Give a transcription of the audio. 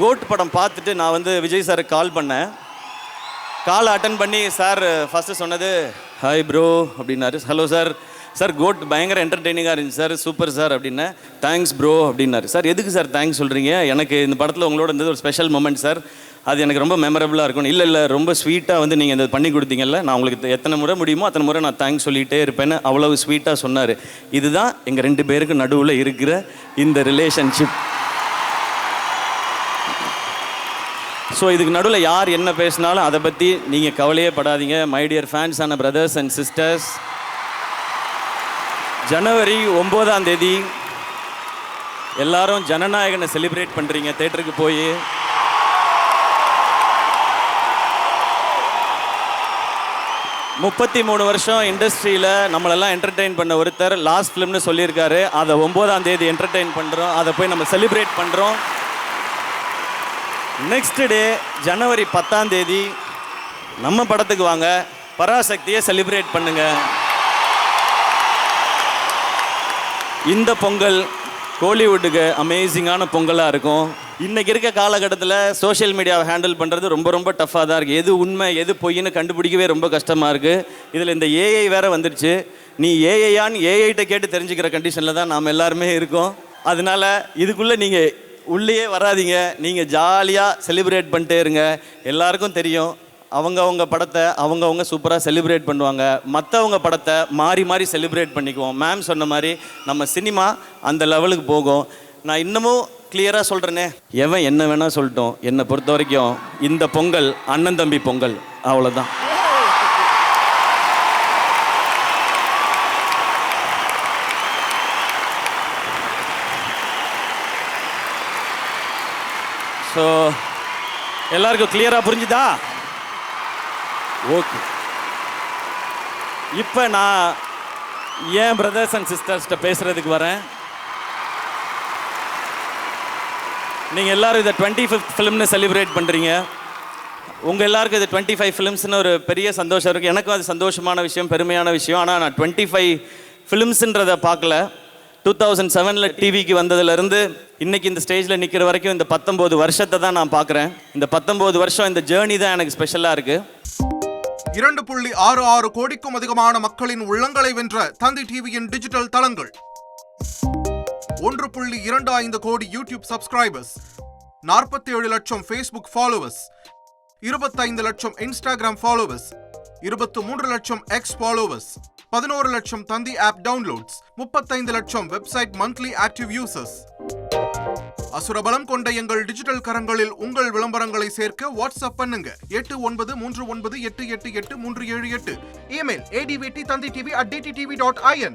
Code படம் பார்த்துட்டு நான் வந்து விஜய் சாருக்கு கால் பண்ணேன். கால் அட்டன் பண்ணி சார் ஃபஸ்ட்டு சொன்னது ஹாய் ப்ரோ அப்படின்னாரு. ஹலோ சார், சார் கோட் பயங்கர என்டர்டெய்னிங்காக இருந்துச்சு சார், சூப்பர் சார் அப்படின்னேன். தேங்க்ஸ் ப்ரோ அப்படின்னாரு. சார் எதுக்கு சார் தேங்க்ஸ் சொல்கிறீங்க? எனக்கு இந்த படத்தில் உங்களோட இருந்தது ஒரு ஸ்பெஷல் மூமெண்ட் சார், அது எனக்கு ரொம்ப மெமரபுளாக இருக்கும். இல்லை ரொம்ப ஸ்வீட்டாக வந்து நீங்கள் இந்த பண்ணி கொடுத்தீங்கல்ல, நான் உங்களுக்கு எத்தனை முறை முடியுமோ அத்தனை முறை நான் தேங்க்ஸ் சொல்லிகிட்டே இருப்பேன்னு அவ்வளவு ஸ்வீட்டாக சொன்னார். இதுதான் எங்கள் 2 பேருக்கு நடுவில் இருக்கிற இந்த ரிலேஷன்ஷிப். ஸோ இதுக்கு நடுவில் யார் என்ன பேசினாலும் அதை பற்றி நீங்கள் கவலையே படாதீங்க. மை டியர் ஃபேன்ஸ் ஆன பிரதர்ஸ் அண்ட் சிஸ்டர்ஸ், ஜனவரி 9ஆம் தேதி எல்லாரும் ஜனநாயகனை செலிப்ரேட் பண்ணுறீங்க தேட்டருக்கு போய். முப்பத்தி 3 வருஷம் இண்டஸ்ட்ரியில் நம்மளெல்லாம் என்டர்டெயின் பண்ண ஒருத்தர் லாஸ்ட் ஃபிலிம்னு சொல்லியிருக்காரு. அதை 9ஆம் தேதி என்டர்டெயின் பண்ணுறோம், அதை போய் நம்ம செலிப்ரேட் பண்ணுறோம். நெக்ஸ்ட் டே ஜனவரி 10ஆம் தேதி நம்ம படத்துக்கு வாங்க, பராசக்தியை செலிப்ரேட் பண்ணுங்க. இந்த பொங்கல் கோலிவுட்டுக்கு அமேசிங்கான பொங்கலாக இருக்கும். இன்றைக்கி இருக்க காலகட்டத்தில் சோஷியல் மீடியாவை ஹேண்டில் பண்ணுறது ரொம்ப டஃப்பாக தான் இருக்குது. எது உண்மை எது பொய்ன்னு கண்டுபிடிக்கவே ரொம்ப கஷ்டமாக இருக்குது. இதில் இந்த ஏஐ வேறு வந்துடுச்சு. நீ ஏஐயான்னு ஏஐட்ட கேட்டு தெரிஞ்சுக்கிற கண்டிஷனில் தான் நாம் எல்லாருமே இருக்கோம். அதனால் இதுக்குள்ளே நீங்கள் உள்ளே வராதிங்க, நீங்கள் ஜாலியாக செலிப்ரேட் பண்ணிட்டே இருங்க. எல்லாருக்கும் தெரியும் அவங்கவுங்க படத்தை அவங்கவுங்க சூப்பராக செலிப்ரேட் பண்ணுவாங்க, மற்றவங்க படத்தை மாறி மாறி செலிப்ரேட் பண்ணிக்குவோம். மேம் சொன்ன மாதிரி நம்ம சினிமா அந்த லெவலுக்கு போகும். நான் இன்னமும் கிளியராக சொல்கிறேனே, எவன் என்ன வேணால் சொல்லட்டும், என்னை பொறுத்த வரைக்கும் இந்த பொங்கல் அண்ணன் தம்பி பொங்கல், அவ்வளோதான். ஸோ எல்லாருக்கும் கிளியராக புரிஞ்சுதா? ஓகே. இப்போ நான் ஏன் பிரதர்ஸ் அண்ட் சிஸ்டர்ஸ்கிட்ட பேசுகிறதுக்கு வரேன். நீங்கள் எல்லோரும் இதை 25th ஃபிலிம்னு செலிப்ரேட் பண்ணுறீங்க. உங்கள் எல்லாருக்கும் இது 25 ஃபிலிம்ஸ்னு ஒரு பெரிய சந்தோஷம் இருக்குது. எனக்கும் அது சந்தோஷமான விஷயம், பெருமையான விஷயம். ஆனால் நான் 25 ஃபிலிம்ஸுன்றதை பார்க்கல. 2007 டிவிக்கு வந்ததுலேருந்து இன்னைக்கு இந்த ஸ்டேஜில் நிற்கிற வரைக்கும் இந்த 19 வருஷத்தை தான் நான் பார்க்குறேன். இந்த 19 வருஷம் இந்த ஜேர்னி தான் எனக்கு ஸ்பெஷலாக இருக்குது. 2.66 கோடிக்கும் அதிகமான மக்களின் உள்ளங்களை வென்ற தந்தி டிவியின் டிஜிட்டல் தளங்கள், 1.25 கோடி யூடியூப் சப்ஸ்கிரைபர்ஸ், 47 லட்சம் ஃபேஸ்புக் ஃபாலோவர்ஸ், 25 லட்சம் இன்ஸ்டாகிராம் ஃபாலோவர்ஸ், 23 லட்சம் எக்ஸ் ஃபாலோவர்ஸ், 11 லட்சம் தந்தி ஆப் டவுன்லோட்ஸ், 35 லட்சம் வெப்சைட் மந்த்லி ஆக்டிவ் யூசர்ஸ். அசுரபலம் கொண்ட எங்கள் டிஜிட்டல் கரங்களில் உங்கள் விளம்பரங்களை சேர்க்க வாட்ஸ்அப் பண்ணுங்க 8939888378. Email advt@dttv.in.